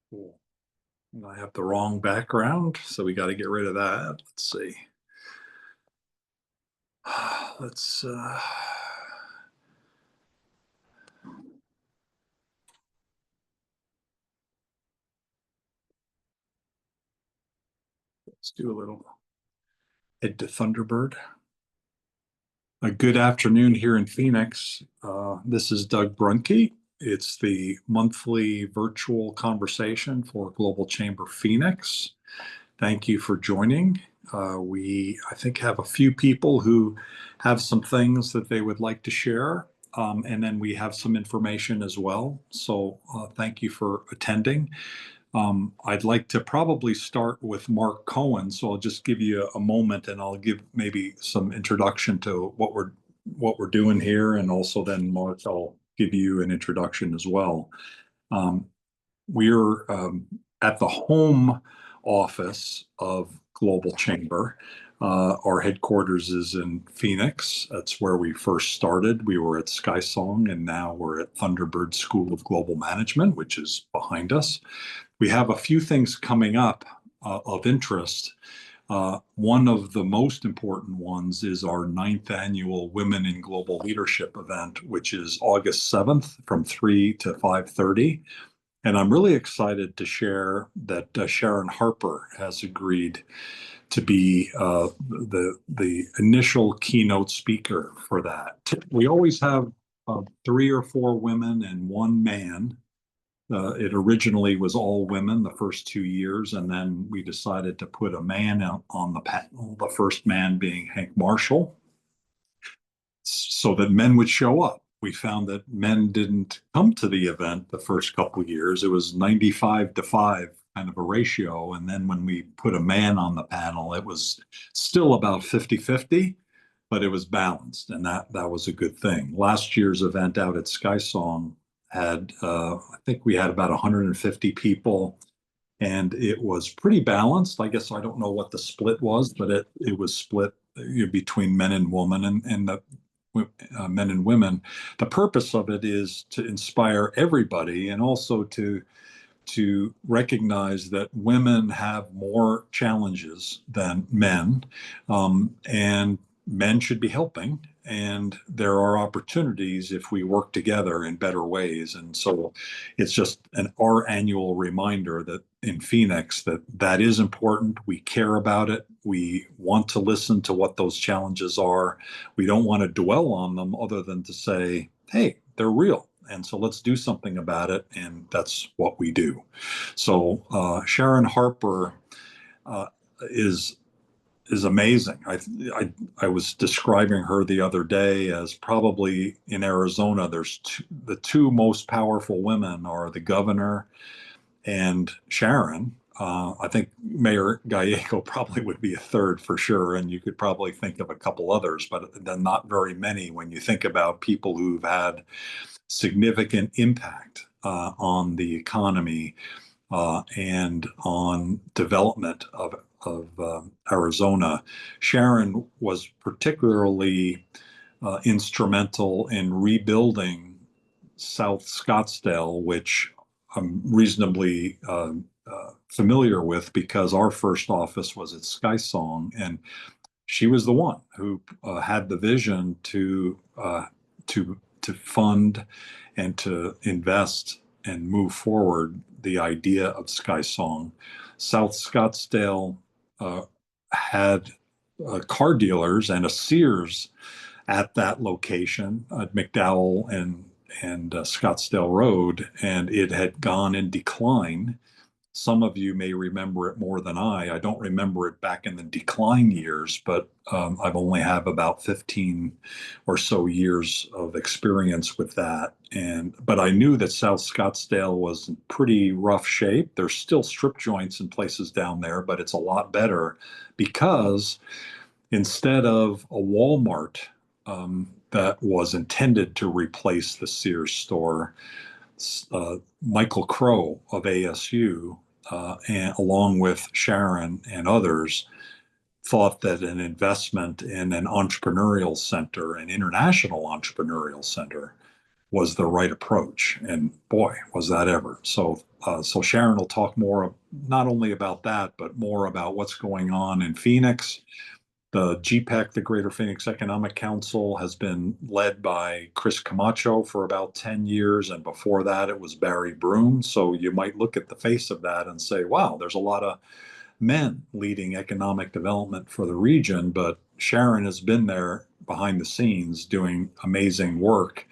Cool. And I have the wrong background, so we got to get rid of that. Let's see. Let's let's do a little head to Thunderbird. A good afternoon here in Phoenix. This is Doug Brunke. It's the monthly virtual conversation for Global Chamber Phoenix. Thank you for joining. I think, have a few people who have some things that they would like to share, and then we have some information as well. So thank you for attending. I'd like to probably start with Mark Cohen, so I'll just give you a moment and I'll give maybe some introduction to what we're doing here, and also then Mark, I'll give you an introduction as well. Um, we're at the home office of Global Chamber. Our headquarters is in Phoenix. That's where we first started. We were at SkySong, and now we're at Thunderbird School of Global Management, which is behind us. We have a few things coming up of interest. One of the most important ones is our 9th annual Women in Global Leadership event, which is August 7th from 3 to 5:30. And I'm really excited to share that Sharon Harper has agreed to be the initial keynote speaker for that. We always have 3 or 4 women and 1 man. It originally was all women the first 2 years, and then we decided to put a man out on the panel, the first man being Hank Marshall, so that men would show up. We found that men didn't come to the event the first couple of years. It was 95-5 kind of a ratio. And then when we put a man on the panel, it was still about 50-50, but it was balanced. And that was a good thing. Last year's event out at SkySong had, I think we had about 150 people, and it was pretty balanced. I guess I don't know what the split was, but it was split between men and women, and the men and women. The purpose of it is to inspire everybody, and also to recognize that women have more challenges than men, and men should be helping. And there are opportunities if we work together in better ways. And so it's just our annual reminder that in Phoenix that is important. We care about it. We want to listen to what those challenges are. We don't want to dwell on them other than to say, hey, they're real. And so let's do something about it. And that's what we do. So Sharon Harper uh, is amazing. I was describing her the other day as probably in Arizona, the 2 most powerful women are the governor and Sharon. I think Mayor Gallego probably would be a third for sure, and you could probably think of a couple others, but then not very many when you think about people who've had significant impact on the economy and on development of Arizona. Sharon was particularly instrumental in rebuilding South Scottsdale, which I'm reasonably familiar with because our first office was at SkySong, and she was the one who had the vision to fund and to invest and move forward the idea of SkySong. South Scottsdale had car dealers and a Sears at that location at McDowell and Scottsdale Road, and it had gone in decline. Some of you may remember it more than I. I don't remember it back in the decline years, but I've only have about 15 or so years of experience with that. But I knew that South Scottsdale was in pretty rough shape. There's still strip joints in places down there, but it's a lot better because instead of a Walmart that was intended to replace the Sears store, Michael Crow of ASU, and along with Sharon and others, thought that an investment in an entrepreneurial center, an international entrepreneurial center, was the right approach. And boy, was that ever. So Sharon will talk more, not only about that, but more about what's going on in Phoenix. The GPEC, the Greater Phoenix Economic Council, has been led by Chris Camacho for about 10 years. And before that, it was Barry Broom. So you might look at the face of that and say, wow, there's a lot of men leading economic development for the region. But Sharon has been there behind the scenes doing amazing work,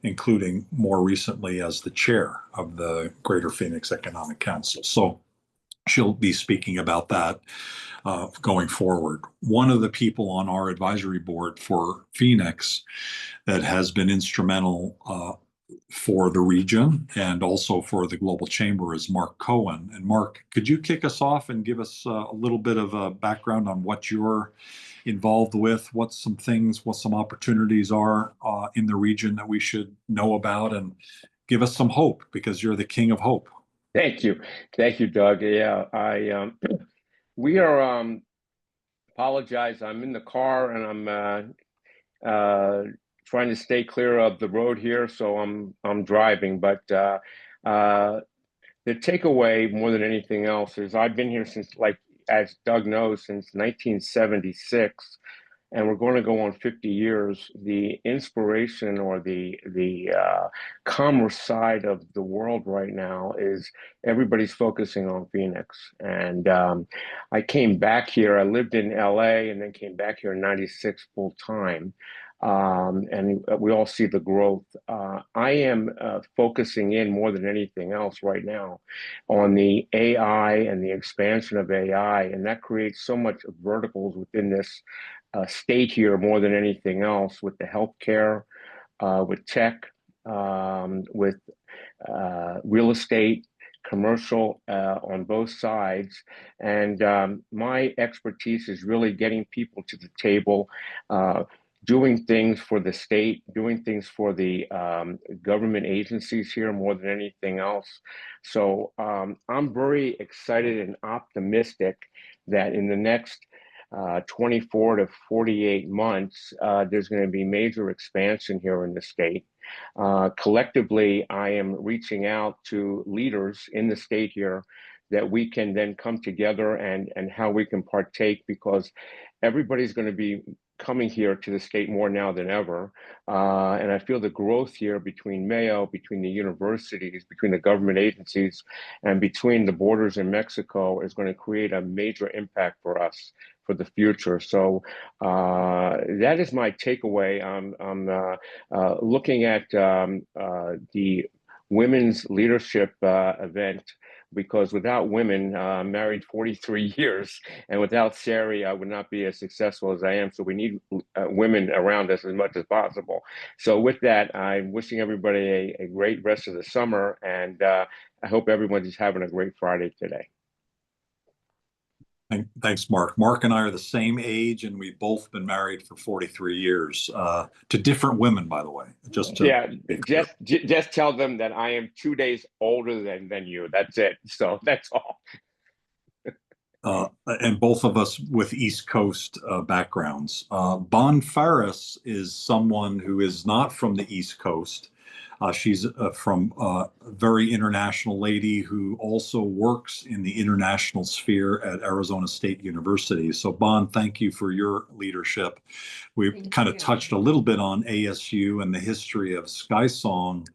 including more recently as the chair of the Greater Phoenix Economic Council. So she'll be speaking about that going forward. One of the people on our advisory board for Phoenix that has been instrumental for the region and also for the Global Chamber is Mark Cohen. And Mark, could you kick us off and give us a little bit of a background on what you're involved with, what some opportunities are in the region that we should know about, and give us some hope because you're the king of hope. Thank you, Doug. Yeah, I we are apologize. I'm in the car and trying to stay clear of the road here, so I'm driving. But the takeaway more than anything else is I've been here since, like as Doug knows, since 1976, and we're going to go on 50 years. The inspiration or the commerce side of the world right now is everybody's focusing on Phoenix. And I came back here. I lived in LA and then came back here in 96 full time. And we all see the growth. I am focusing in more than anything else right now on the AI and the expansion of AI, and that creates so much verticals within this state here more than anything else, with the healthcare, with tech, with real estate, commercial on both sides. And my expertise is really getting people to the table, doing things for the state, doing things for the government agencies here more than anything else. So I'm very excited and optimistic that in the next 24 to 48 months, there's going to be major expansion here in the state. Collectively, I am reaching out to leaders in the state here that we can then come together and how we can partake, because everybody's going to be coming here to the state more now than ever. And I feel the growth here between Mayo, between the universities, between the government agencies, and between the borders in Mexico is going to create a major impact for us for the future. So that is my takeaway. I'm looking at the women's leadership event, because without women, I'm married 43 years, and without Sari, I would not be as successful as I am. So we need women around us as much as possible. So with that, I'm wishing everybody a great rest of the summer, and I hope everyone's having a great Friday today. Thanks, Mark. Mark and I are the same age, and we've both been married for 43 years to different women, by the way. Yeah, just tell them that I am 2 days older than you. That's it. So that's all. And both of us with East Coast backgrounds. Bon Farris is someone who is not from the East Coast. She's from a very international lady who also works in the international sphere at Arizona State University. So, Bon, thank you for your leadership. We've kind of touched a little bit on ASU and the history of SkySong,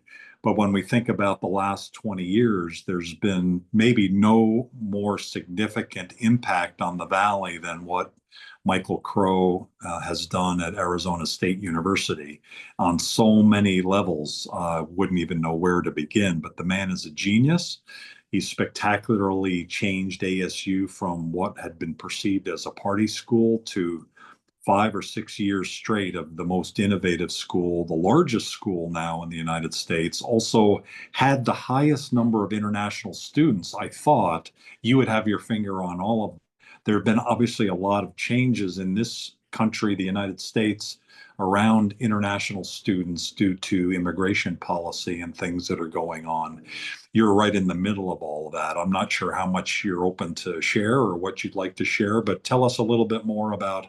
but when we think about the last 20 years, there's been maybe no more significant impact on the Valley than what Michael Crow has done at Arizona State University on so many levels. Wouldn't even know where to begin, but the man is a genius. He's spectacularly changed ASU from what had been perceived as a party school to 5 or 6 years straight of the most innovative school, the largest school now in the United States. Also had the highest number of international students. I thought you would have your finger on all of them. There have been obviously a lot of changes in this country, the United States, around international students due to immigration policy and things that are going on. You're right in the middle of all of that. I'm not sure how much you're open to share or what you'd like to share, but tell us a little bit more about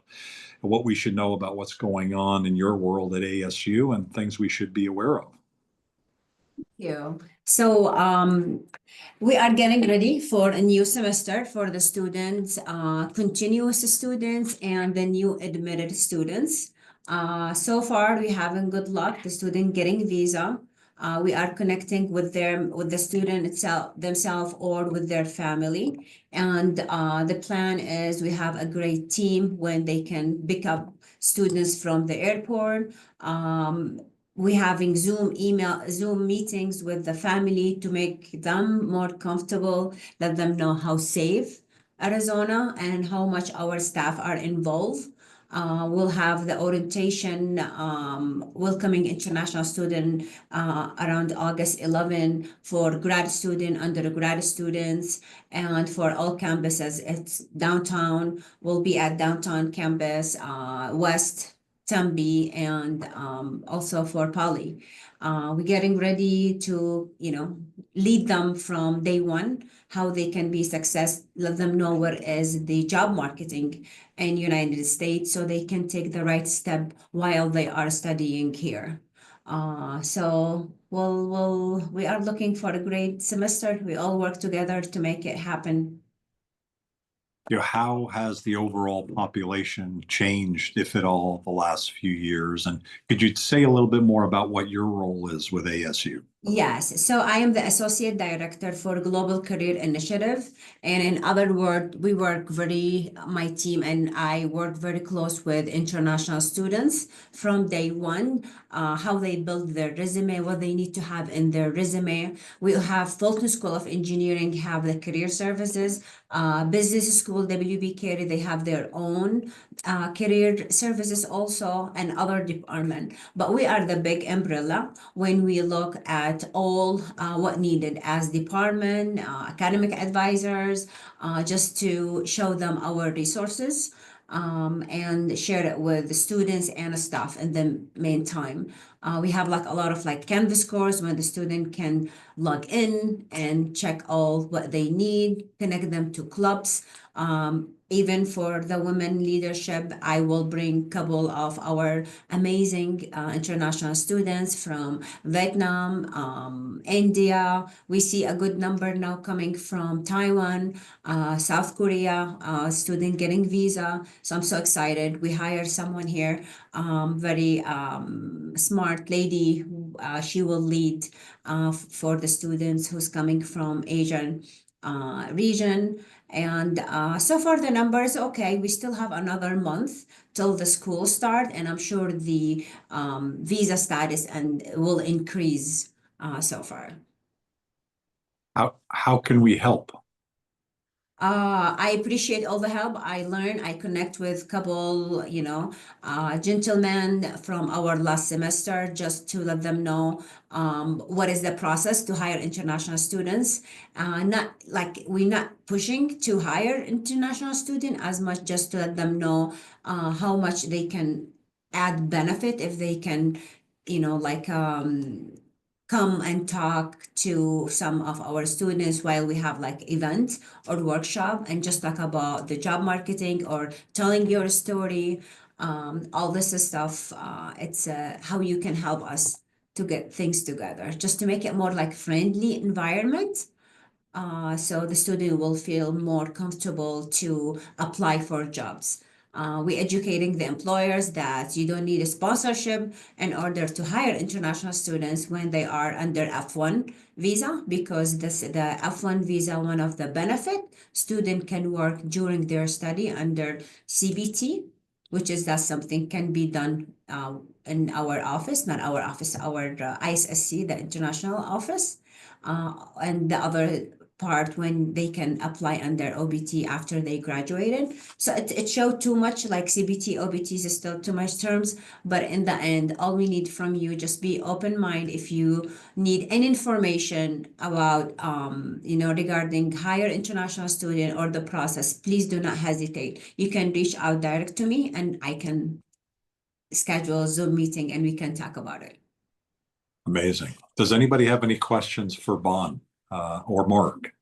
what we should know about what's going on in your world at ASU and things we should be aware of. you. So we are getting ready for a new semester for the students, continuous students and the new admitted students. So far, we having good luck, the student getting visa. We are connecting with them, with the student itself, themselves or with their family. And the plan is we have a great team when they can pick up students from the airport. We having Zoom meetings with the family to make them more comfortable, let them know how safe Arizona and how much our staff are involved. We'll have the orientation, welcoming international student around August 11 for grad student, undergrad students, and for all campuses. It's downtown. We'll be at downtown campus, West Tempe, and also for Poly. We're getting ready to, lead them from day one, how they can be success, let them know what is the job marketing in United States so they can take the right step while they are studying here. So we are looking for a great semester. We all work together to make it happen. How has the overall population changed, if at all, the last few years? And could you say a little bit more about what your role is with ASU? Yes, so I am the Associate Director for Global Career Initiative. And in other words, my team and I work very close with international students from day one, how they build their resume, what they need to have in their resume. We have Fulton School of Engineering, have the career services, Business School, WB Carey, they have their own career services also, and other department. But we are the big umbrella when we look at all what needed as department, academic advisors, just to show them our resources and share it with the students and the staff in the meantime. We have like a lot of like Canvas course when the student can log in and check all what they need, connect them to clubs. Even for the women leadership, I will bring a couple of our amazing international students from Vietnam, India. We see a good number now coming from Taiwan, South Korea, student getting visa. So I'm so excited. We hired someone here, very smart lady. She will lead for the students who's coming from Asian region. And so far the numbers, okay, we still have another month till the school start, and I'm sure the visa status and will increase so far. How can we help? I appreciate all the help. I learn, I connect with couple, gentlemen from our last semester just to let them know what is the process to hire international students. Not like we're not pushing to hire international student as much, just to let them know how much they can add benefit if they can, come and talk to some of our students while we have like event or workshop and just talk about the job marketing or telling your story, all this stuff. It's how you can help us to get things together, just to make it more like friendly environment. So the student will feel more comfortable to apply for jobs. We educating the employers that you don't need a sponsorship in order to hire international students when they are under F1 visa, because the F1 visa, one of the benefit, student can work during their study under CBT, which is that something can be done in our office, not our office, our ISSC, the international office. And the other part when they can apply under OBT after they graduated. So it showed too much like CBT, OBT is still too much terms, but in the end, all we need from you, just be open mind. If you need any information about, regarding higher international student or the process, please do not hesitate. You can reach out direct to me and I can schedule a Zoom meeting and we can talk about it. Amazing. Does anybody have any questions for Bon or Mark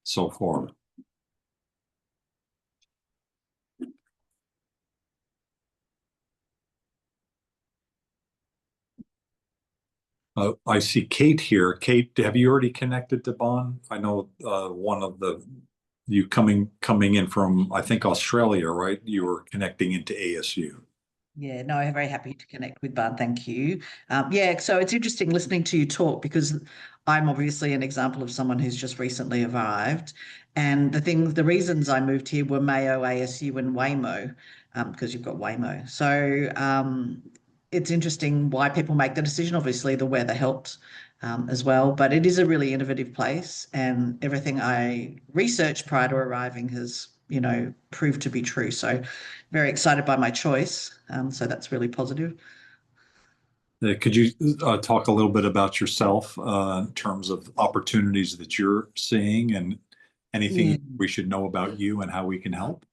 so far? I see Kate here. Kate, have you already connected to Bon? I know one of you coming in from, I think, Australia, right? You were connecting into ASU. Yeah, no, I'm very happy to connect with Bud. Thank you. Yeah, so it's interesting listening to you talk because I'm obviously an example of someone who's just recently arrived. And the reasons I moved here were Mayo, ASU, and Waymo, because you've got Waymo. So it's interesting why people make the decision. Obviously, the weather helped as well, but it is a really innovative place, and everything I researched prior to arriving has, proved to be true. So very excited by my choice. So that's really positive. Could you talk a little bit about yourself in terms of opportunities that you're seeing and anything Yeah. we should know about you and how we can help?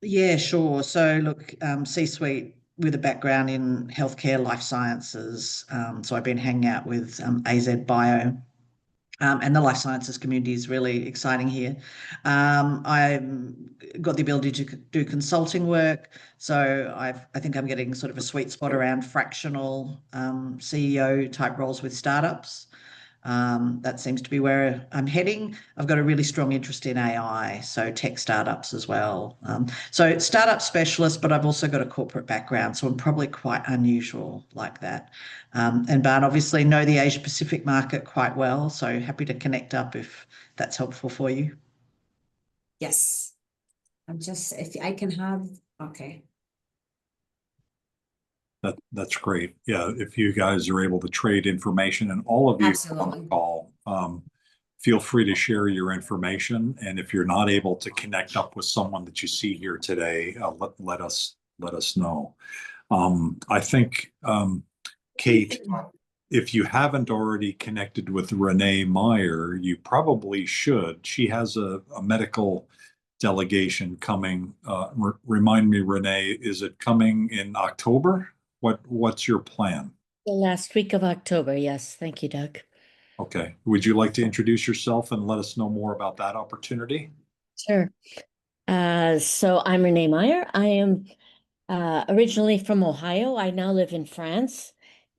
Yeah, sure. So look, C-suite with a background in healthcare, life sciences. So I've been hanging out with AZ Bio. And the life sciences community is really exciting here. I've got the ability to do consulting work. So I think I'm getting sort of a sweet spot around fractional CEO type roles with startups. That seems to be where I'm heading. I've got a really strong interest in AI, so tech startups as well. So startup specialist, but I've also got a corporate background, so I'm probably quite unusual like that. And Barn, obviously know the Asia Pacific market quite well, so happy to connect up if that's helpful for you. Yes. If I can have, okay. That's great. Yeah, if you guys are able to trade information and all of you on Absolutely. the call, feel free to share your information. And if you're not able to connect up with someone that you see here today, let us know. I think, Kate, if you haven't already connected with Renee Meyer, you probably should. She has a medical delegation coming. Remind me, Renee, is it coming in October? What's your plan? The last week of October, yes. Thank you, Doug. Okay. Would you like to introduce yourself and let us know more about that opportunity? Sure. So I'm Renee Meyer. I am originally from Ohio. I now live in France,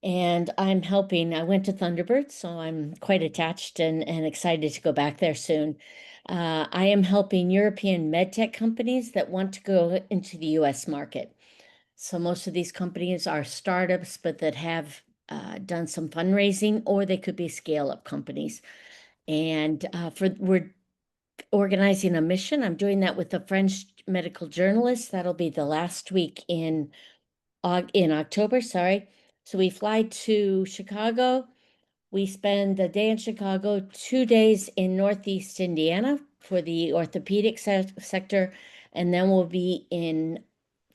and I'm helping. I went to Thunderbird, so I'm quite attached and excited to go back there soon. I am helping European medtech companies that want to go into the US market. So most of these companies are startups, but that have done some fundraising, or they could be scale-up companies. And we're organizing a mission. I'm doing that with a French medical journalist. That'll be the last week in October, sorry. So we fly to Chicago. We spend a day in Chicago, 2 days in Northeast Indiana for the orthopedic sector, and then we'll be in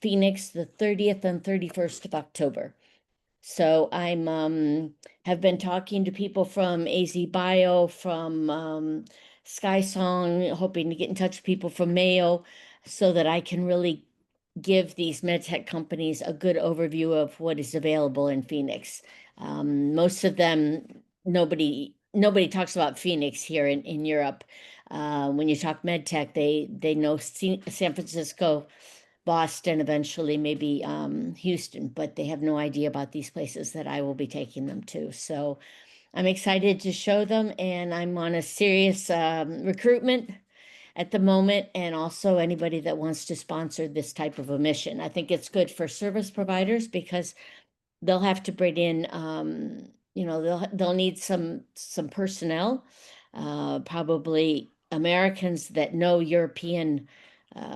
Phoenix the 30th and 31st of October. So I'm have been talking to people from AZ Bio, from SkySong, hoping to get in touch with people from Mayo so that I can really give these medtech companies a good overview of what is available in Phoenix. Most of them, nobody talks about Phoenix here in Europe. When you talk medtech, they know San Francisco, Boston, eventually maybe Houston, but they have no idea about these places that I will be taking them to. So I'm excited to show them, and I'm on a serious recruitment at the moment, and also anybody that wants to sponsor this type of a mission. I think it's good for service providers because they'll have to bring in, they'll need some personnel, probably Americans that know European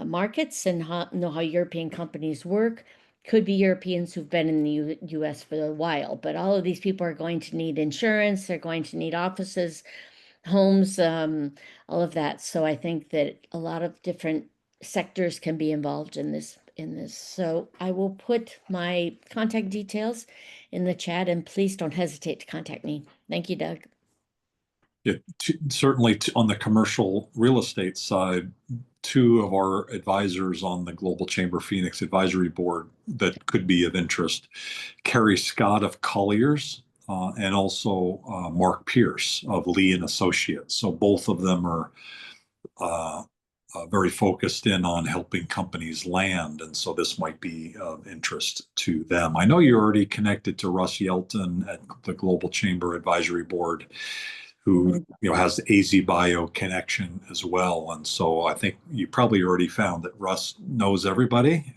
markets and know how European companies work. Could be Europeans who've been in the US for a while, but all of these people are going to need insurance, they're going to need offices, homes, all of that. So I think that a lot of different sectors can be involved in this. So I will put my contact details in the chat, and please don't hesitate to contact me. Thank you, Doug. Yeah, certainly on the commercial real estate side, two of our advisors on the Global Chamber Phoenix Advisory Board that could be of interest, Carrie Scott of Colliers, and also Mark Pierce of Lee and Associates. So both of them are very focused in on helping companies land, and so this might be of interest to them. I know you're already connected to Russ Yelton at the Global Chamber Advisory Board, who has the AZ Bio connection as well, and so I think you probably already found that Russ knows everybody.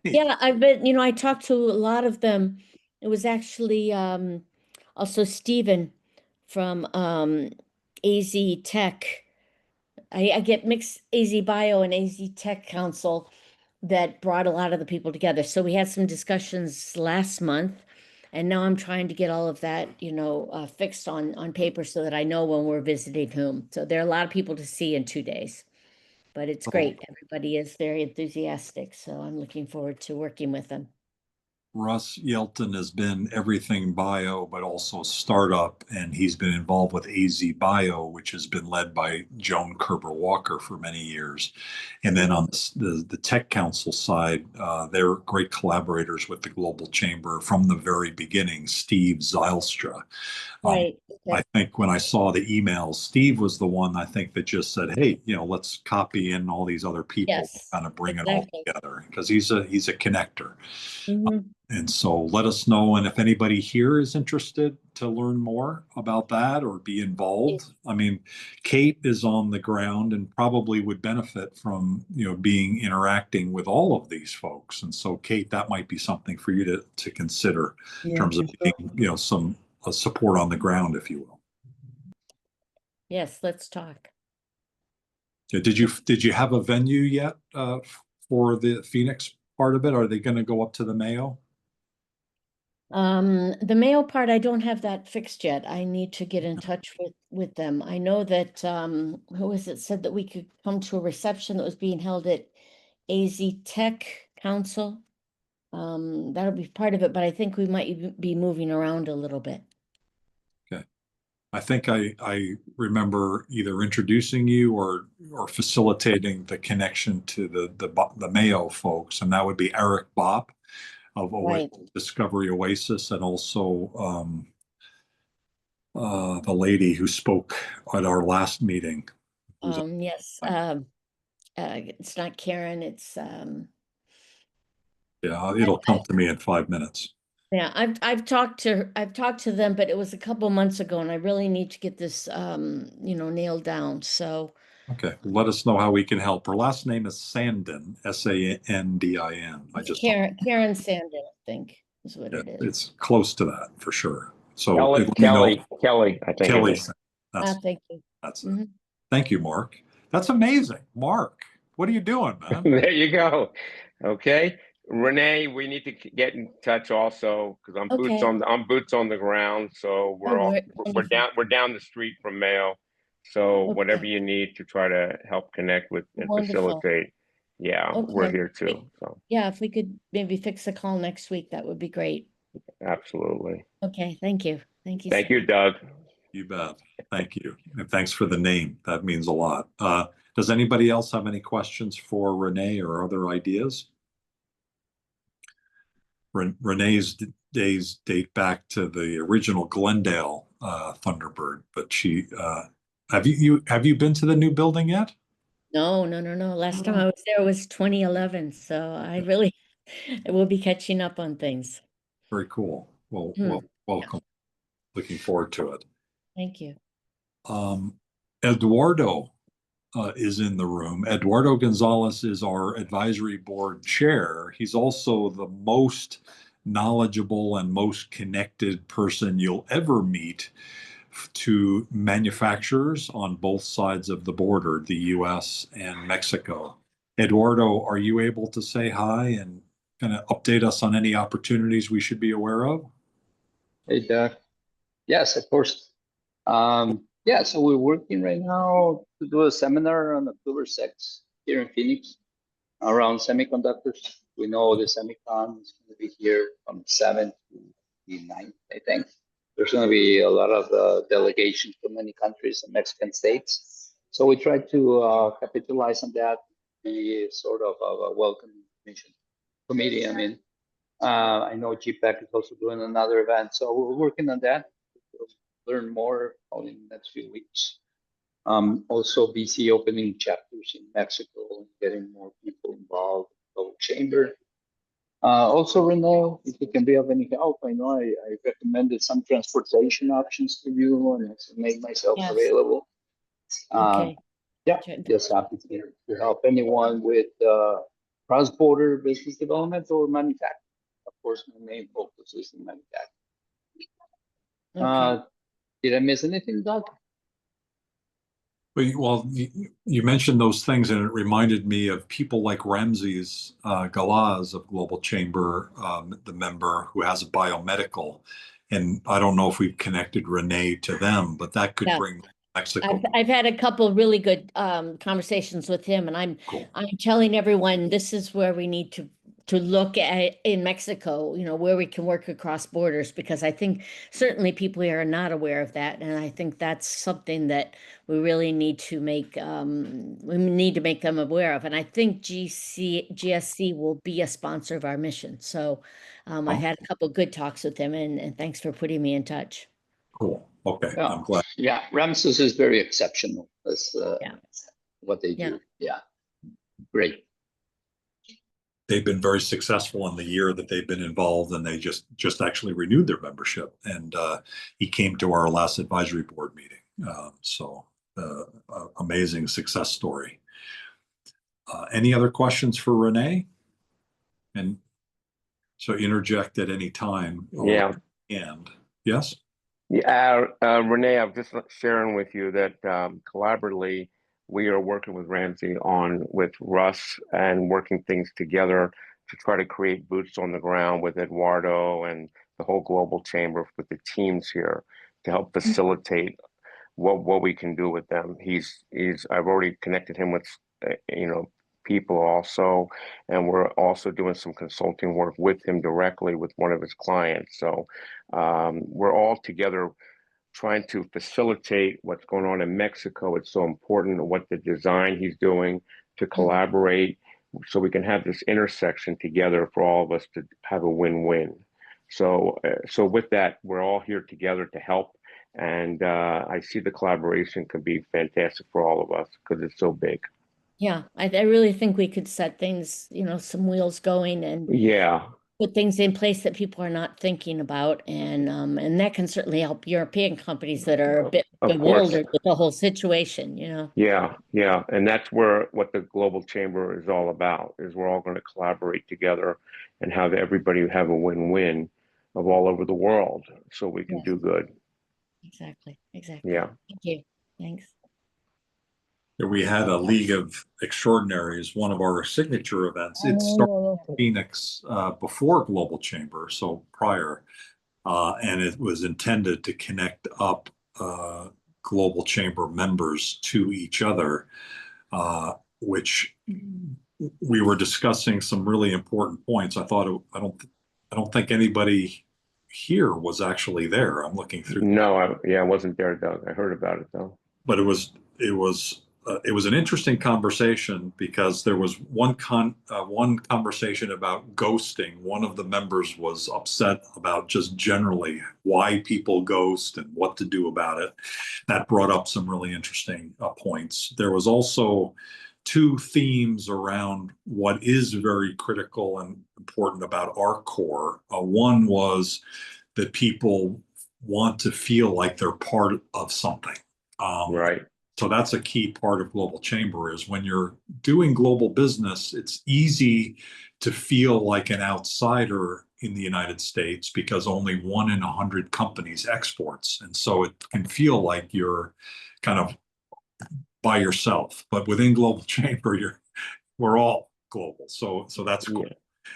Yeah, I've been, I talked to a lot of them. It was actually also Stephen from AZ Tech. I get mixed AZ Bio and AZ Tech Council that brought a lot of the people together. So we had some discussions last month, and now I'm trying to get all of that, fixed on paper so that I know when we're visiting whom. So there are a lot of people to see in 2 days, but it's great. Everybody is very enthusiastic, so I'm looking forward to working with them. Russ Yelton has been everything bio, but also startup, and he's been involved with AZ Bio, which has been led by Joan Kerber Walker for many years. And then on the Tech Council side, they're great collaborators with the Global Chamber from the very beginning, Steve Zylstra. Right. I think when I saw the emails, Steve was the one I think that just said, "Hey, let's copy in all these other people, Yes, kind of bring it all exactly. together," because he's a connector. Mhm. And so let us know. And if anybody here is interested to learn more about that or be involved, I mean, Kate is on the ground and probably would benefit from, interacting with all of these folks. And so, Kate, that might be something for you to consider in Yeah, terms of for sure. being, some support on the ground, if you will. Yes, let's talk. Did you have a venue yet for the Phoenix part of it? Are they going to go up to the Mayo? The Mayo part, I don't have that fixed yet. I need to get in touch with them. I know that who was it said that we could come to a reception that was being held at AZ Tech Council. That'll be part of it, but I think we might even be moving around a little bit. Okay. I think I remember either introducing you or facilitating the connection to the Mayo folks, and that would be Eric Bopp of Right. Discovery Oasis, and also the lady who spoke at our last meeting. Yes. It's not Karen, it's Yeah, it'll come to me in 5 minutes. yeah, I've talked to them, but it was a couple months ago, and I really need to get this nailed down. So Okay, let us know how we can help. Her last name is Sandin, Sandin. Karen Sandin, I think, is what Yeah, it is. it's close to that for sure. So Kelly, let me know. Kelly, I think. Kelly, It is. Thank you. that's it. Mhm. Thank you, Mark. That's amazing. Mark, what are you doing, man? There you go. Okay, Renee, we need to get in touch also because I'm Okay. boots on the ground. So we're Wonderful. we're down the street from Mayo. So Okay. whatever you need to try to help connect with and Wonderful. facilitate, yeah, we're Okay. here too. So Yeah, if we could maybe fix a call next week, that would be great. absolutely. Okay, thank you. Thank you Thank so you, much. Doug. You bet. Thank you. And thanks for the name. That means a lot. Does anybody else have any questions for Renee or other ideas? Renee's days date back to the original Glendale Thunderbird, but have you been to the new building yet? No. Last time I was there was 2011, so I really will be catching up on things. Very cool. Well, Hmm. welcome. Looking forward to it. Thank you. Eduardo is in the room. Eduardo Gonzalez is our advisory board chair. He's also the most knowledgeable and most connected person you'll ever meet to manufacturers on both sides of the border, the US and Mexico. Eduardo, are you able to say hi and kind of update us on any opportunities we should be aware of? Hey, Doug. Yes, of course. Yeah, so we're working right now to do a seminar on October 6th here in Phoenix around semiconductors. We know the semicon is going to be here from the 7th to the 9th, I think. There's going to be a lot of delegations from many countries and Mexican states. So we try to capitalize on that, be sort of a welcome mission committee. I mean, I know GPAC is also doing another event, so we're working on that. We'll learn more in the next few weeks. Also busy opening chapters in Mexico and getting more people involved in the Global Chamber. Also, Renee, if you can be of any help, I know I recommended some transportation options to you and I made myself Yes. available. Okay. Yeah, Sure. just happy to help anyone with cross-border business development or manufacturing. Of course, my main focus is in manufacturing. Okay. Did I miss anything, Doug? Well, you mentioned those things, and it reminded me of people like Ramses Galaz of Global Chamber, the member who has a biomedical. And I don't know if we've connected Renee to them, but that could Yeah. bring Mexico. I've had a couple really good conversations with him, and Cool. I'm telling everyone this is where we need to look at in Mexico, where we can work across borders, because I think certainly people here are not aware of that, and I think that's something that we really need to make them aware of. And I think GSC will be a sponsor of our mission. So I've had a couple good talks with him, and thanks for putting me in touch. Cool. Okay. Yeah. I'm glad. Yeah, Ramses is very exceptional. That's Yeah. what they do. Yeah, great. They've been very successful in the year that they've been involved, and they just actually renewed their membership. And he came to our last advisory board meeting. Amazing success story. Any other questions for Renee? And so interject at any time. Yeah. And yes. Yeah, Renee, I'm just sharing with you that collaboratively we are working with Ramsey with Russ and working things together to try to create boots on the ground with Eduardo and the whole Global Chamber with the teams here to help facilitate what we can do with them. I've already connected him with people also, and we're also doing some consulting work with him directly with one of his clients. So we're all together trying to facilitate what's going on in Mexico. It's so important what the design he's doing to collaborate so we can have this intersection together for all of us to have a win-win. So with that, we're all here together to help. And I see the collaboration could be fantastic for all of us because it's so big. Yeah, I really think we could set things, some wheels going and Yeah. put things in place that people are not thinking about, and that can certainly help European companies that are a bit Of bewildered course. with the whole situation, Yeah, and that's what the Global Chamber is all about, is we're all going to collaborate together and have everybody have a win-win of all over the world so we can Yes. do good. Exactly. Yeah. Thank you. Thanks. We had a League of Extraordinaries, one of our signature events. It started in Phoenix before Global Chamber, so prior, and it was intended to connect up Global Chamber members to each other, which we were discussing some really important points. I don't think anybody here was actually there. I'm looking through. No, I wasn't there, Doug. I heard about it though. But it was an interesting conversation because there was one conversation about ghosting. One of the members was upset about just generally why people ghost and what to do about it. That brought up some really interesting points. There was also two themes around what is very critical and important about our core. One was that people want to feel like they're part of something. Right. So that's a key part of Global Chamber is when you're doing global business, it's easy to feel like an outsider in the United States because only 1 in 100 companies exports. And so it can feel like you're kind of by yourself. But within Global Chamber, we're all global. So that's cool. Yeah.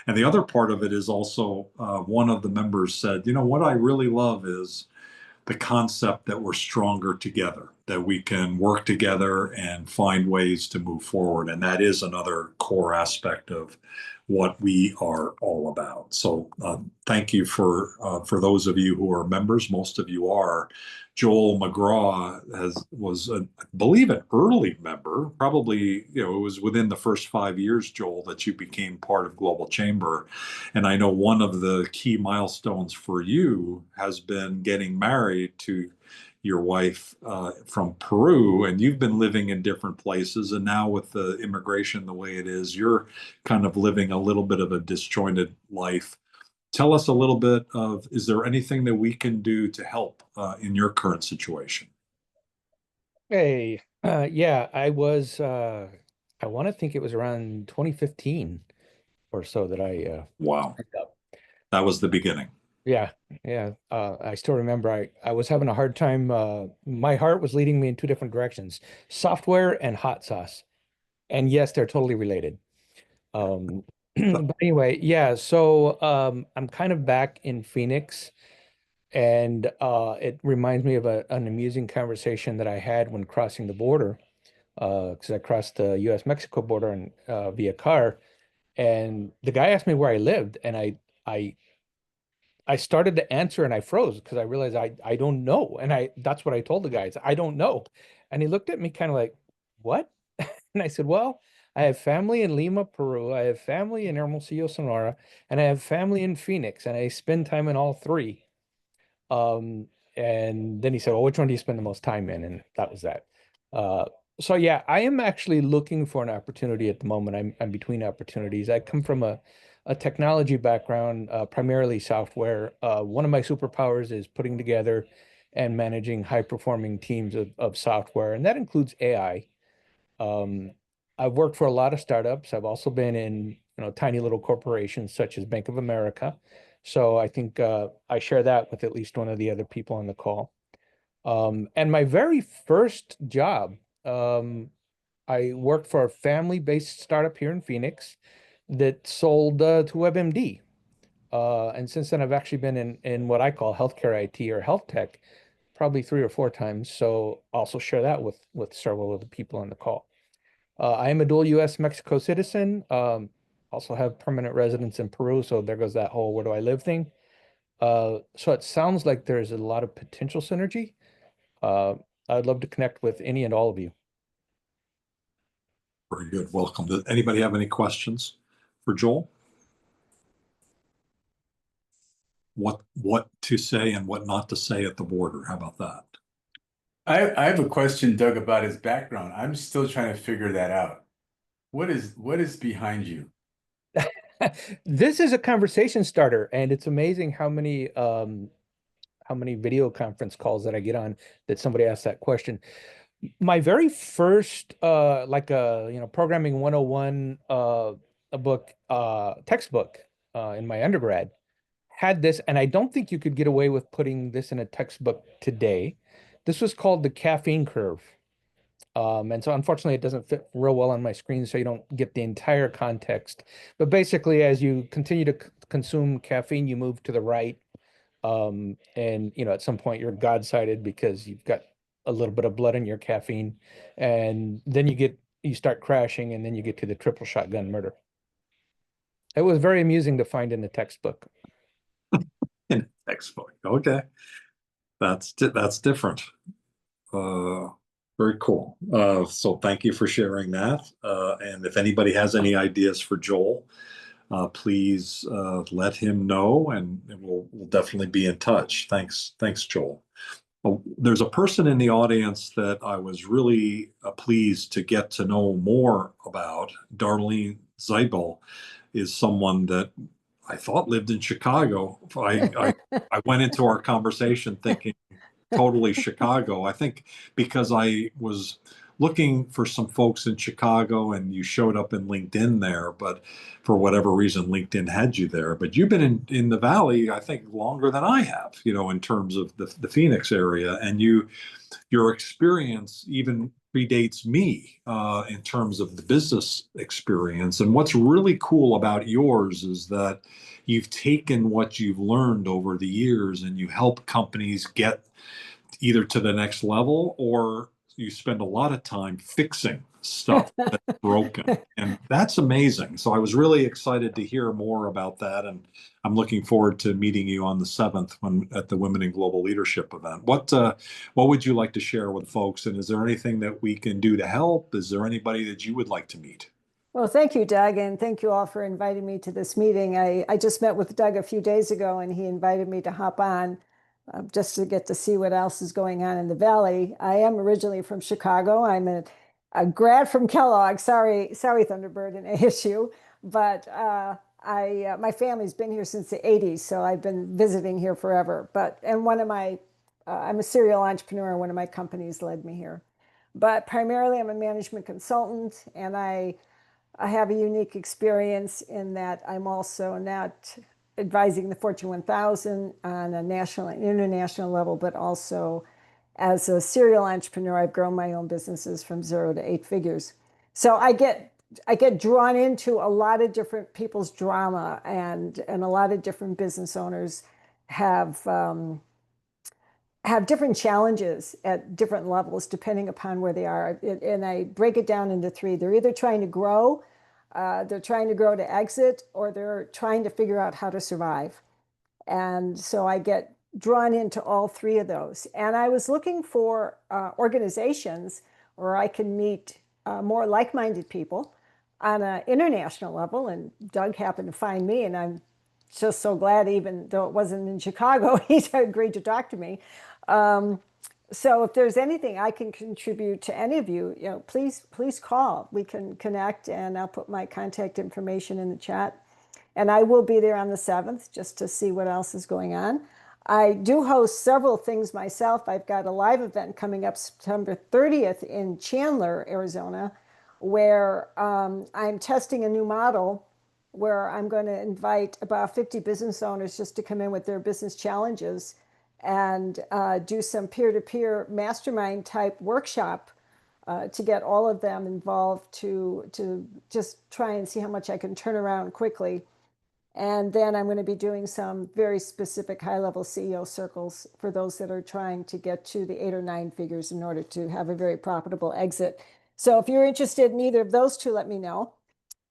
And the other part of it is also one of the members said, what I really love is the concept that we're stronger together, that we can work together and find ways to move forward. And that is another core aspect of what we are all about. So thank you for those of you who are members. Most of you are. Joel McGraw was, I believe, an early member. Probably, it was within the first 5 years, Joel, that you became part of Global Chamber. And I know one of the key milestones for you has been getting married to your wife from Peru, and you've been living in different places. And now with the immigration the way it is, you're kind of living a little bit of a disjointed life. Tell us a little bit of, is there anything that we can do to help in your current situation? Hey, yeah, I want to think it was around 2015 or so that I Wow, picked up. that was the beginning. Yeah, yeah. I still remember I was having a hard time. My heart was leading me in two different directions, software and hot sauce. And yes, they're totally related. But anyway, yeah, so I'm kind of back in Phoenix, and it reminds me of an amusing conversation that I had when crossing the border, because I crossed the U.S.-Mexico border and via car, and the guy asked me where I lived, and I I started to answer and I froze because I realized I don't know. And that's what I told the guys. I don't know. And he looked at me kind of like, what? And I said, well, I have family in Lima, Peru. I have family in Hermosillo, Sonora, and I have family in Phoenix, and I spend time in all three. Um, and then he said, well, which one do you spend the most time in? And that was that. Uh, so yeah, I am actually looking for an opportunity at the moment. I'm between opportunities. I come from a technology background, primarily software. One of my superpowers is putting together and managing high performing teams of software, and that includes AI. Um, I've worked for a lot of startups. I've also been in, tiny little corporations such as Bank of America. So I think I share that with at least one of the other people on the call. And my very first job, I worked for a family-based startup here in Phoenix that sold to WebMD. And since then, I've actually been in what I call healthcare IT or health tech, probably 3 or 4 times. So also share that with several of the people on the call. I am a dual U.S. Mexico citizen. Also have permanent residence in Peru. So there goes that whole where do I live thing. So it sounds like there's a lot of potential synergy. Uh, I'd love to connect with any and all of you. Very good. Welcome. Does anybody have any questions for Joel? What to say and what not to say at the border? How about that? I have a question, Doug, about his background. I'm still trying to figure that out. What is behind you? This is a conversation starter, and it's amazing how many video conference calls that I get on that somebody asks that question. My very first like a programming 101 a book textbook in my undergrad had this, and I don't think you could get away with putting this in a textbook today. This was called the caffeine curve. And so unfortunately it doesn't fit real well on my screen, so you don't get the entire context. But basically, as you continue to consume caffeine, you move to the right. And at some point you're God-sided because you've got a little bit of blood in your caffeine. And then you start crashing, and then you get to the triple shotgun murder. It was very amusing to find in the textbook. In a textbook. Okay. That's different. Very cool. So thank you for sharing that. And if anybody has any ideas for Joel, please let him know, and we'll definitely be in touch. Thanks, Joel. Oh, there's a person in the audience that I was really pleased to get to know more about. Darlene Zeibel is someone that I thought lived in Chicago. I went into our conversation thinking totally Chicago. I think because I was looking for some folks in Chicago and you showed up in LinkedIn there, but for whatever reason, LinkedIn had you there. But you've been in the Valley, I think, longer than I have, in terms of the Phoenix area. And your experience even predates me in terms of the business experience. And what's really cool about yours is that you've taken what you've learned over the years and you help companies get either to the next level, or you spend a lot of time fixing stuff that's broken. And that's amazing. So I was really excited to hear more about that. And I'm looking forward to meeting you on the 7th at the Women in Global Leadership event. What would you like to share with folks? And is there anything that we can do to help? Is there anybody that you would like to meet? Well, thank you, Doug, and thank you all for inviting me to this meeting. I just met with Doug a few days ago, and he invited me to hop on. just to get to see what else is going on in the Valley. I am originally from Chicago. I'm a grad from Kellogg. Sorry, Thunderbird and ASU, but my family's been here since the 80s, so I've been visiting here forever. I'm a serial entrepreneur. One of my companies led me here, but primarily I'm a management consultant, and I have a unique experience in that I'm also not advising the Fortune 1000 on a national and international level, but also as a serial entrepreneur, I've grown my own businesses from 0 to 8 figures. So I get drawn into a lot of different people's drama, and a lot of different business owners have different challenges at different levels depending upon where they are. And I break it down into 3. They're either trying to grow, they're trying to grow to exit, or they're trying to figure out how to survive. And so I get drawn into all 3 of those. And I was looking for organizations where I can meet more like-minded people on an international level. And Doug happened to find me, and I'm just so glad, even though it wasn't in Chicago, he's agreed to talk to me. So if there's anything I can contribute to any of you, please call. We can connect, and I'll put my contact information in the chat. And I will be there on the 7th just to see what else is going on. I do host several things myself. I've got a live event coming up September 30th in Chandler, Arizona, where I'm testing a new model where I'm going to invite about 50 business owners just to come in with their business challenges and do some peer-to-peer mastermind type workshop to get all of them involved to just try and see how much I can turn around quickly. And then I'm going to be doing some very specific high-level CEO circles for those that are trying to get to the 8 or 9 figures in order to have a very profitable exit. So if you're interested in either of those 2, let me know.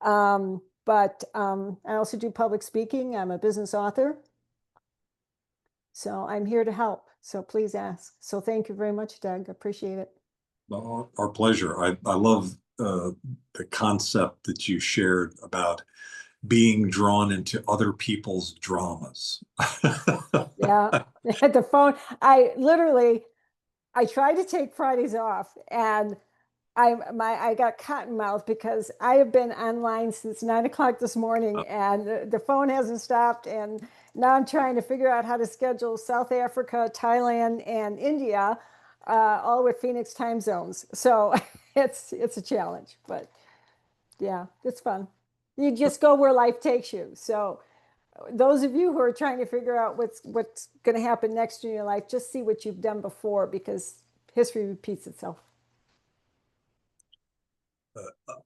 But I also do public speaking. I'm a business author. So I'm here to help. So please ask. So thank you very much, Doug. Appreciate it. Well, our pleasure. I love the concept that you shared about being drawn into other people's dramas. Yeah, the phone. I tried to take Fridays off, and I got cotton mouth because I have been online since 9 o'clock this morning, and the phone hasn't stopped. And now I'm trying to figure out how to schedule South Africa, Thailand, and India, all with Phoenix time zones. So it's a challenge, but yeah, it's fun. You just go where life takes you. So those of you who are trying to figure out what's going to happen next in your life, just see what you've done before, because history repeats itself.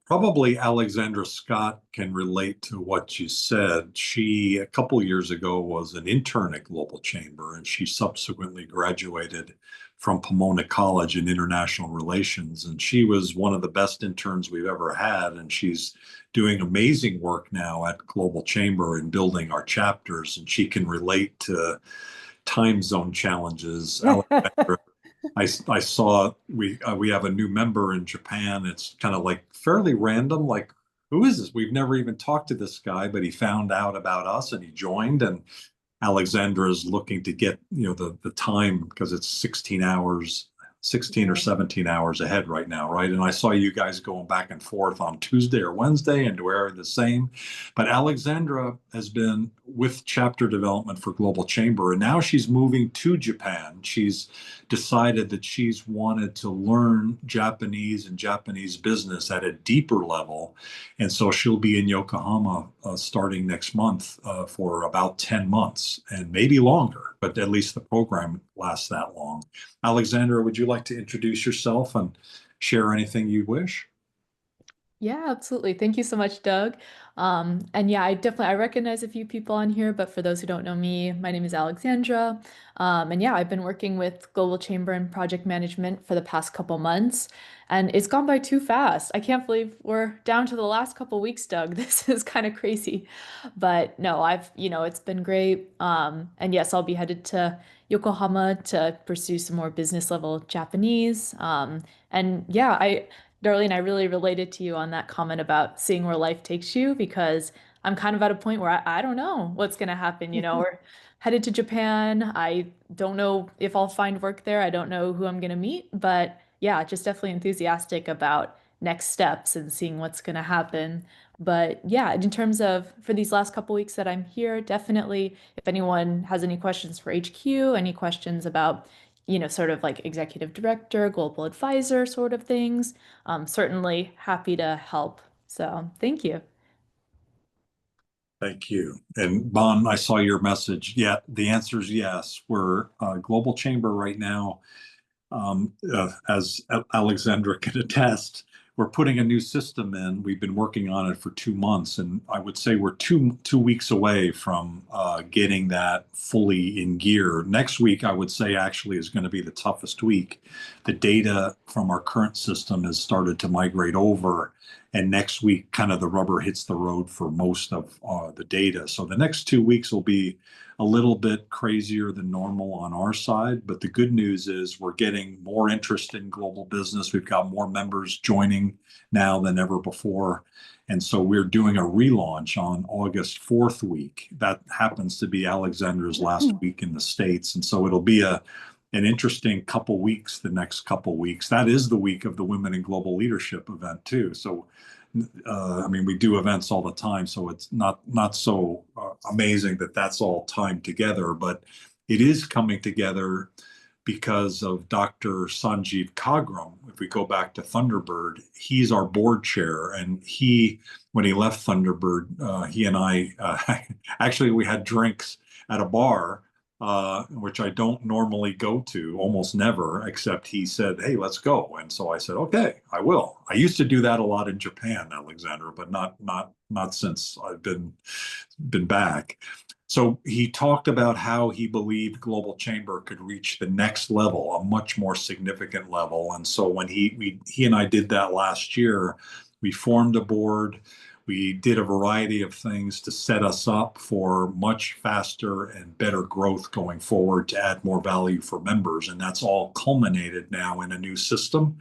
Probably Alexandra Scott can relate to what you said. She, a couple years ago, was an intern at Global Chamber, and she subsequently graduated from Pomona College in International Relations. And she was one of the best interns we've ever had. And she's doing amazing work now at Global Chamber in building our chapters. And she can relate to time zone challenges. Alexandra, I saw we have a new member in Japan. It's kind of like fairly random. Like, who is this? We've never even talked to this guy, but he found out about us and he joined. And Alexandra is looking to get the time, because it's 16 or 17 hours ahead right now, right? And I saw you guys going back and forth on Tuesday or Wednesday, and we're the same. But Alexandra has been with chapter development for Global Chamber, and now she's moving to Japan. She's decided that she's wanted to learn Japanese and Japanese business at a deeper level. And so she'll be in Yokohama starting next month for about 10 months and maybe longer, but at least the program lasts that long. Alexandra, would you like to introduce yourself and share anything you wish? Yeah, absolutely. Thank you so much, Doug. And yeah, I recognize a few people on here, but for those who don't know me, my name is Alexandra. And yeah, I've been working with Global Chamber and project management for the past couple months, and it's gone by too fast. I can't believe we're down to the last couple weeks, Doug. This is kind of crazy. But no, it's been great. And yes, I'll be headed to Yokohama to pursue some more business level Japanese. And yeah, Darlene, I really related to you on that comment about seeing where life takes you, because I'm kind of at a point where I don't know what's going to happen, or headed to Japan. I don't know if I'll find work there. I don't know who I'm going to meet, but yeah, just definitely enthusiastic about next steps and seeing what's going to happen. But yeah, in terms of for these last couple weeks that I'm here, definitely if anyone has any questions for HQ, any questions about, sort of like executive director, global advisor sort of things, certainly happy to help. So thank you. Thank you. And Bon, I saw your message. Yeah, the answer is yes. We're Global Chamber right now, as Alexandra can attest. We're putting a new system in. We've been working on it for 2 months, and I would say we're two weeks away from getting that fully in gear. Next week, I would say actually is going to be the toughest week. The data from our current system has started to migrate over, and next week, kind of the rubber hits the road for most of the data. So the next 2 weeks will be a little bit crazier than normal on our side, but the good news is we're getting more interest in global business. We've got more members joining now than ever before. And so we're doing a relaunch on August 4th week. That happens to be Alexandra's last week in the States. And so it'll be an interesting couple weeks, the next couple weeks. That is the week of the Women in Global Leadership event too. So I mean, we do events all the time, so it's not so amazing that that's all timed together, but it is coming together because of Dr. Sanjeev Kagram. If we go back to Thunderbird, he's our board chair, and when he left Thunderbird, he and I actually we had drinks at a bar, which I don't normally go to, almost never, except he said, "Hey, let's go." And so I said, "Okay, I will." I used to do that a lot in Japan, Alexandra, but not since I've been back. So he talked about how he believed Global Chamber could reach the next level, a much more significant level. And so when he and I did that last year, we formed a board. We did a variety of things to set us up for much faster and better growth going forward to add more value for members. And that's all culminated now in a new system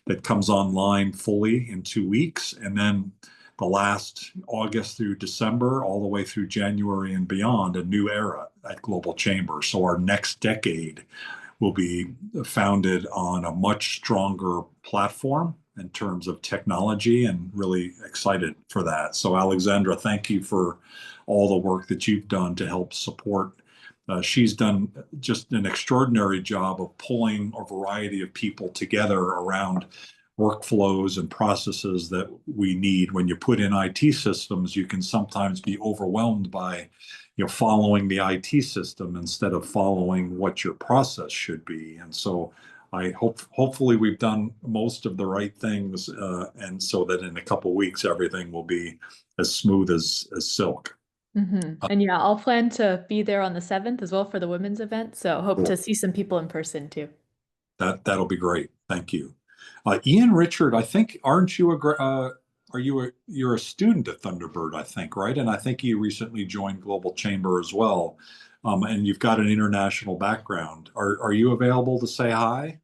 that comes online fully in 2 weeks. And then the last August through December, all the way through January and beyond, a new era at Global Chamber. So our next decade will be founded on a much stronger platform in terms of technology, and really excited for that. So Alexandra, thank you for all the work that you've done to help support. She's done just an extraordinary job of pulling a variety of people together around workflows and processes that we need. When you put in IT systems, you can sometimes be overwhelmed by following the IT system instead of following what your process should be. And so hopefully we've done most of the right things, and so that in a couple of weeks everything will be as smooth as silk. And yeah, I'll plan to be there on the 7th as well for the women's event. So hope to see some people in person too. That'll be great. Thank you. Ian Richard, I think, aren't you you're a student at Thunderbird, I think, right? And I think you recently joined Global Chamber as well. And you've got an international background. Are you available to say hi?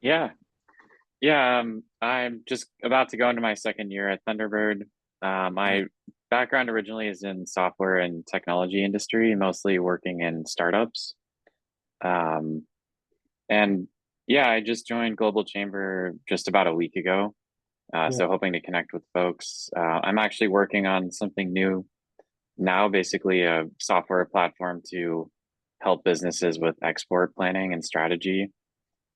Yeah. I'm just about to go into my second year at Thunderbird. My background originally is in software and technology industry, mostly working in startups. And yeah, I just joined Global Chamber just about a week ago. So hoping to connect with folks. I'm actually working on something new now, basically a software platform to help businesses with export planning and strategy.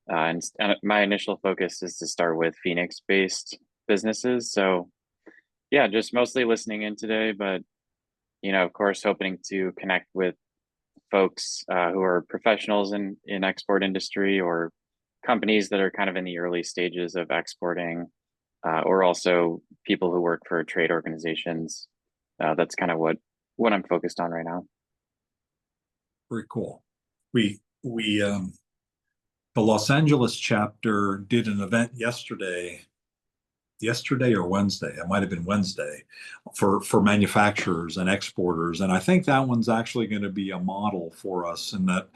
And my initial focus is to start with Phoenix-based businesses. So yeah, just mostly listening in today, but of course, hoping to connect with folks who are professionals in export industry, or companies that are kind of in the early stages of exporting, or also people who work for trade organizations. That's kind of what I'm focused on right now. Very cool. The Los Angeles chapter did an event yesterday or Wednesday, it might have been Wednesday, for manufacturers and exporters. And I think that one's actually going to be a model for us, in that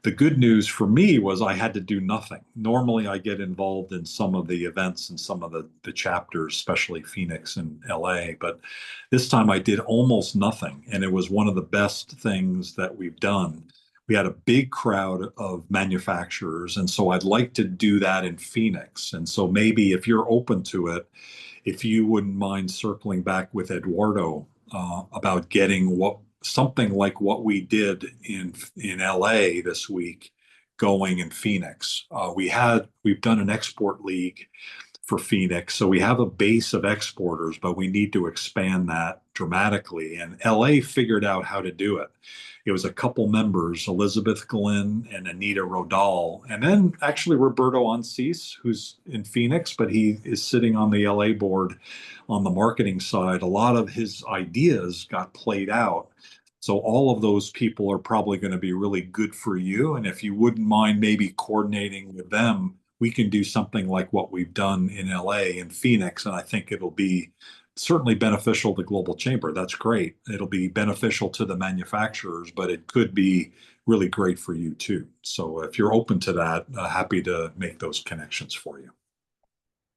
The good news for me was I had to do nothing. Normally, I get involved in some of the events and some of the chapters, especially Phoenix and LA, but this time I did almost nothing. And it was one of the best things that we've done. We had a big crowd of manufacturers, and so I'd like to do that in Phoenix. And so maybe if you're open to it, if you wouldn't mind circling back with Eduardo about getting something like what we did in LA this week going in Phoenix. We've done an export league for Phoenix, so we have a base of exporters, but we need to expand that dramatically. And LA figured out how to do it. It was a couple members, Elizabeth Glenn and Anita Rodal, and then actually Roberto Ancis, who's in Phoenix, but he is sitting on the LA board on the marketing side. A lot of his ideas got played out. So all of those people are probably going to be really good for you. And if you wouldn't mind maybe coordinating with them, we can do something like what we've done in LA and Phoenix. And I think it'll be certainly beneficial to Global Chamber. That's great. It'll be beneficial to the manufacturers, but it could be really great for you too. So if you're open to that, happy to make those connections for you.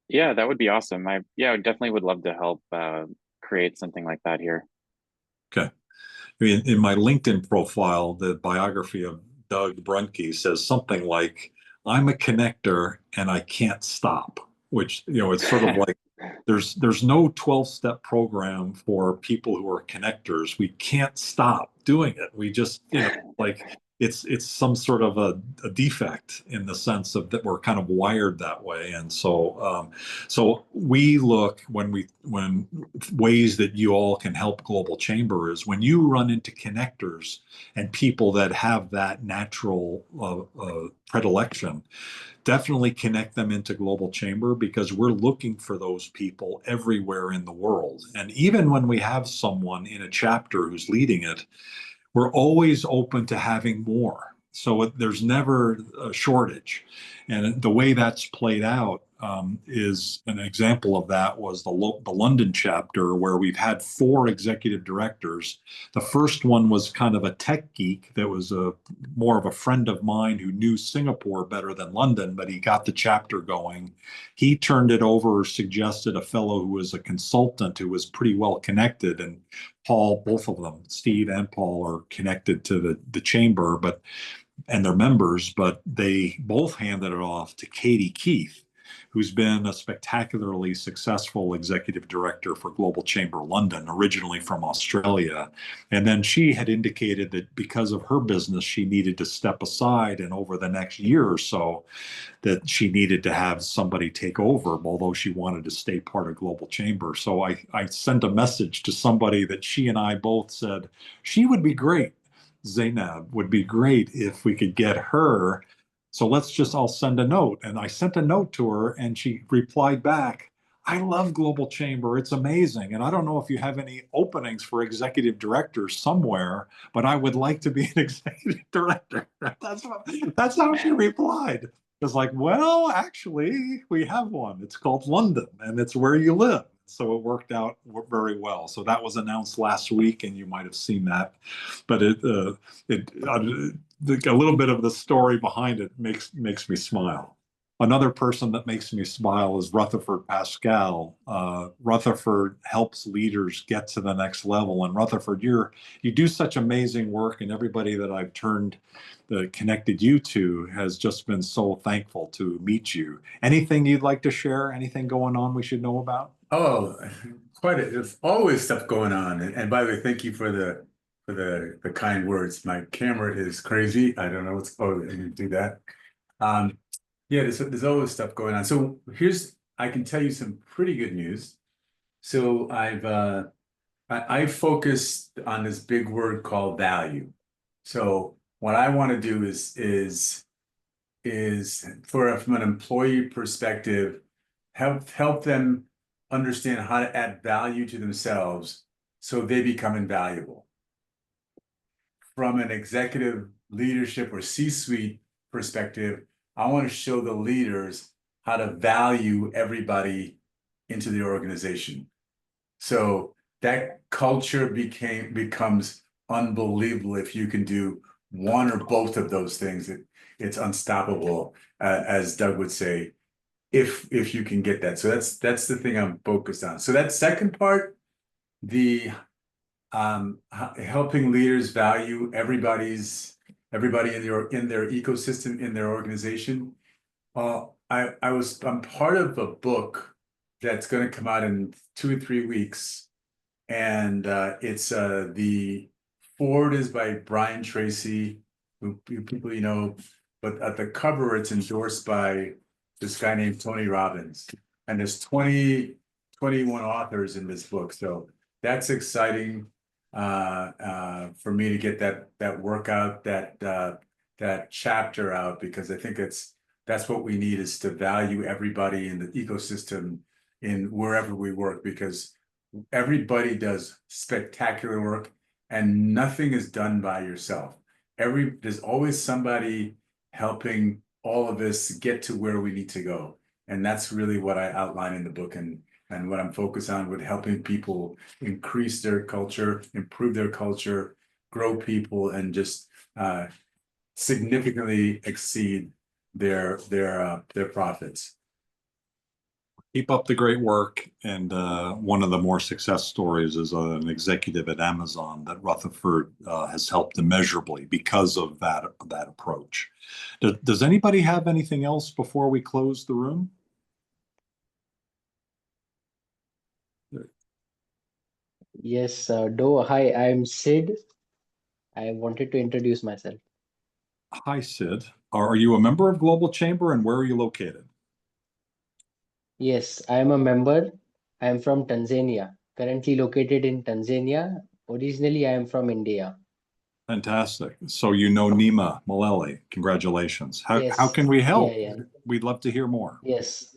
Yeah, that would be awesome. I definitely would love to help create something like that here. Okay. In my LinkedIn profile, the biography of Doug Brunke says something like, I'm a connector and I can't stop, which, it's sort of like there's no 12-step program for people who are connectors. We can't stop doing it. We just, like it's some sort of a defect in the sense of that we're kind of wired that way. And so we look when ways that you all can help Global Chamber is when you run into connectors and people that have that natural predilection, definitely connect them into Global Chamber, because we're looking for those people everywhere in the world. And even when we have someone in a chapter who's leading it, we're always open to having more. So there's never a shortage. And the way that's played out is an example of that was the London chapter, where we've had 4 executive directors. The first one was kind of a tech geek that was more of a friend of mine who knew Singapore better than London, but he got the chapter going. He turned it over, suggested a fellow who was a consultant who was pretty well connected. And Paul, both of them, Steve and Paul, are connected to the chamber, and their members, but they both handed it off to Katie Keith, who's been a spectacularly successful executive director for Global Chamber London, originally from Australia. And then she had indicated that because of her business, she needed to step aside, and over the next year or so, that she needed to have somebody take over, although she wanted to stay part of Global Chamber. So I sent a message to somebody that she and I both said, she would be great. Zainab would be great if we could get her. So I'll send a note. And I sent a note to her, and she replied back, I love Global Chamber. It's amazing. And I don't know if you have any openings for executive directors somewhere, but I would like to be an executive director. That's how she replied. It's like, well, actually, we have one. It's called London, and it's where you live. So it worked out very well. So that was announced last week, and you might have seen that. But a little bit of the story behind it makes me smile. Another person that makes me smile is Rutherford Pascal. Rutherford helps leaders get to the next level. And Rutherford, you do such amazing work, and everybody that I've connected you to has just been so thankful to meet you. Anything you'd like to share? Anything going on we should know about? Oh, there's always stuff going on. And by the way, thank you for the kind words. My camera is crazy. I don't know what's you do that. Yeah, there's always stuff going on. So I can tell you some pretty good news. So I focused on this big word called value. So what I want to do is from an employee perspective, help them understand how to add value to themselves so they become invaluable. From an executive leadership or C-suite perspective, I want to show the leaders how to value everybody into the organization. So that culture becomes unbelievable if you can do one or both of those things, it's unstoppable, as Doug would say, if you can get that. So that's the thing I'm focused on. So that second part, the helping leaders value everybody in their ecosystem, in their organization. I'm part of a book that's going to come out in 2 or 3 weeks, and it's the forward is by Brian Tracy, who people but at the cover it's endorsed by this guy named Tony Robbins, and there's 21 authors in this book, so that's exciting for me to get that workout, that chapter out, because I think that's what we need, is to value everybody in the ecosystem in wherever we work, because everybody does spectacular work and nothing is done by yourself. There's always somebody helping all of us get to where we need to go. And that's really what I outline in the book, and what I'm focused on with helping people increase their culture, improve their culture, grow people, and just significantly exceed their profits. Keep up the great work. And one of the more success stories is an executive at Amazon that Rutherford has helped immeasurably because of that approach. Does anybody have anything else before we close the room? Yes, Do. Hi, I'm Sid. I wanted to introduce myself. Hi, Sid. Are you a member of Global Chamber, and where are you located? Yes, I am a member. I am from Tanzania, currently located in Tanzania. Originally, I am from India. Fantastic. So you know Nima Maleli. Congratulations. How Yes, can we help? yeah. We'd love to hear more. Yes,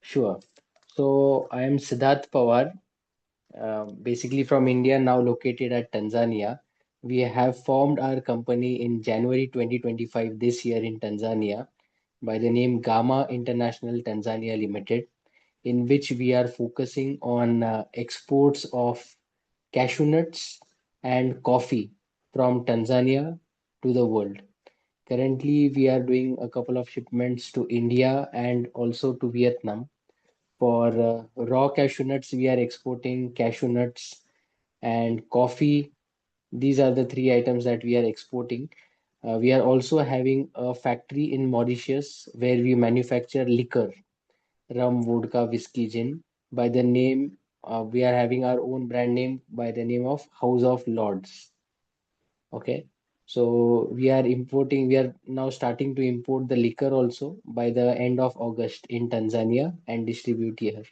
sure. So I am Siddharth Pawar, basically from India, now located at Tanzania. We have formed our company in January 2025 this year in Tanzania by the name Gamma International Tanzania Limited, in which we are focusing on exports of cashew nuts and coffee from Tanzania to the world. Currently, we are doing a couple of shipments to India and also to Vietnam. For raw cashew nuts, we are exporting cashew nuts and coffee. These are the three items that we are exporting. We are also having a factory in Mauritius where we manufacture liquor, rum, vodka, whiskey, gin. By the name, we are having our own brand name by the name of House of Lords. Okay. So we are now starting to import the liquor also by the end of August in Tanzania and distribute here.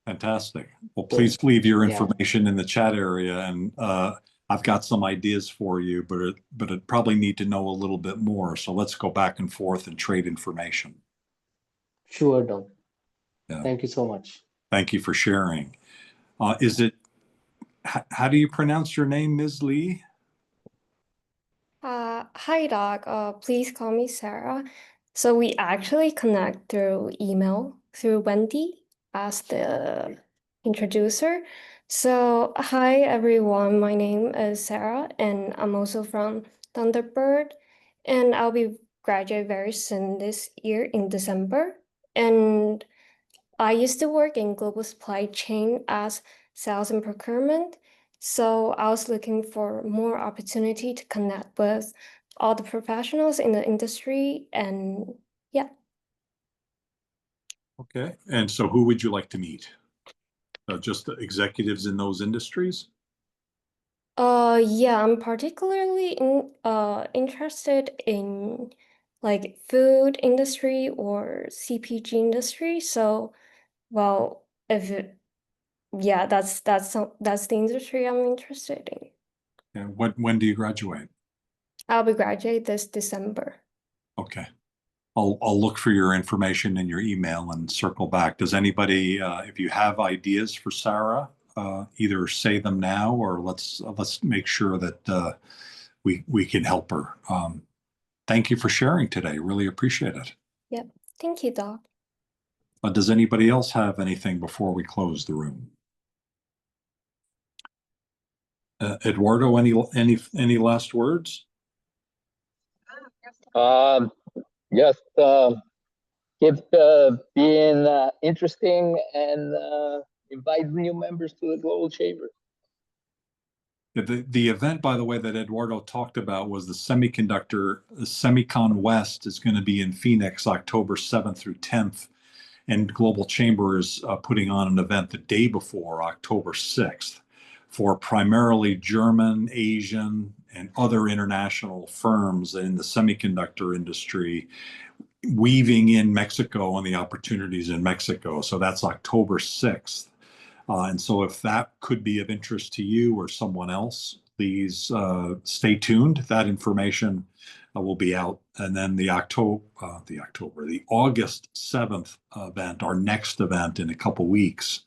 Fantastic. Well, So, please leave your yeah, information in the chat area, and I've got some ideas for you, but it probably need to know a little bit more. So let's go back and forth and trade information. sure, Dom. Yeah. Thank you so much. Thank you for sharing. How do you pronounce your name, Ms. Lee? Hi, Doc. Please call me Sarah. So we actually connect through email through Wendy as the introducer. So hi everyone, my name is Sarah, and I'm also from Thunderbird, and I'll be graduate very soon this year in December. And I used to work in global supply chain as sales and procurement. So I was looking for more opportunity to connect with all the professionals in the industry. And yeah. Okay. And so who would you like to meet? Just the executives in those industries? Yeah, I'm particularly interested in like food industry or CPG industry. So, well, yeah, that's the industry I'm interested in. And when do you graduate? I'll be graduate this December. Okay. I'll look for your information in your email and circle back. Does anybody, if you have ideas for Sarah, either say them now, or let's make sure that we can help her. Thank you for sharing today. Really appreciate it. Yep. Thank you, Doc. Does anybody else have anything before we close the room? Eduardo, any last words? Just keep being interesting and invite new members to the Global Chamber. The event, by the way, that Eduardo talked about was the Semicon West is going to be in Phoenix, October 7th through 10th. And Global Chamber is putting on an event the day before, October 6th, for primarily German, Asian, and other international firms in the semiconductor industry, weaving in Mexico and the opportunities in Mexico. So that's October 6th. And so if that could be of interest to you or someone else, please stay tuned. That information will be out. And then the August 7th event, our next event in a couple weeks,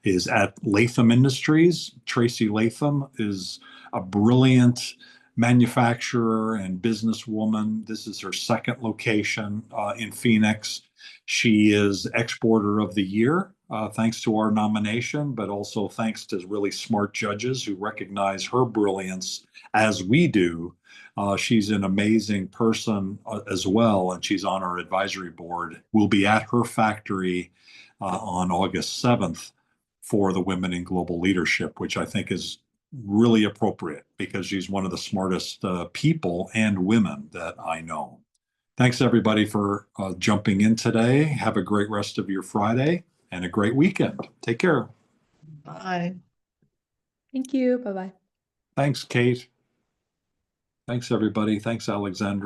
is at Latham Industries. Tracy Latham is a brilliant manufacturer and businesswoman. This is her second location in Phoenix. She is Exporter of the Year, thanks to our nomination, but also thanks to really smart judges who recognize her brilliance as we do. She's an amazing person as well, and she's on our advisory board. We'll be at her factory on August 7th for the Women in Global Leadership, which I think is really appropriate because she's one of the smartest people and women that I know. Thanks, everybody, for jumping in today. Have a great rest of your Friday and a great weekend. Take care. Bye. Thank you. Bye-bye. Thanks, Kate. Thanks, everybody. Thanks, Alexandra.